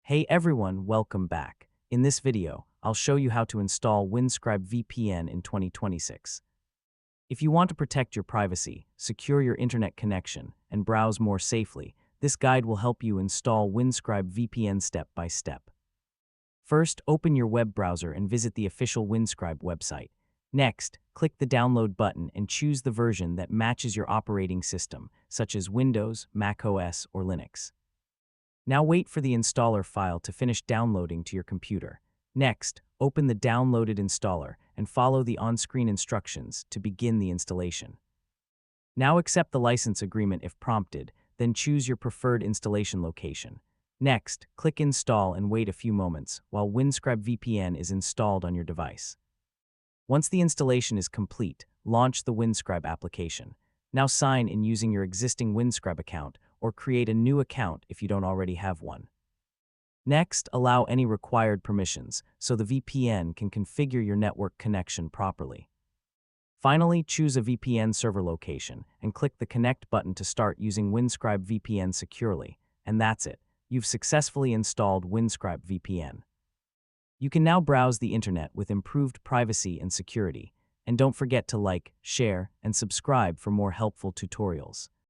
Hey everyone, welcome back. In this video, I'll show you how to install Windscribe VPN in 2026. If you want to protect your privacy, secure your internet connection, and browse more safely, this guide will help you install Windscribe VPN step by step. First, open your web browser and visit the official Windscribe website. Next, click the download button and choose the version that matches your operating system, such as Windows, macOS, or Linux. Now wait for the installer file to finish downloading to your computer. Next, open the downloaded installer and follow the on-screen instructions to begin the installation. Now accept the license agreement if prompted, then choose your preferred installation location. Next, click Install and wait a few moments while Windscribe VPN is installed on your device. Once the installation is complete, launch the Windscribe application. Now sign in using your existing Windscribe account or create a new account if you don't already have one. Next, allow any required permissions so the VPN can configure your network connection properly. Finally, choose a VPN server location and click the Connect button to start using Windscribe VPN securely. And that's it. You've successfully installed Windscribe VPN. You can now browse the internet with improved privacy and security. And don't forget to like, share, and subscribe for more helpful tutorials.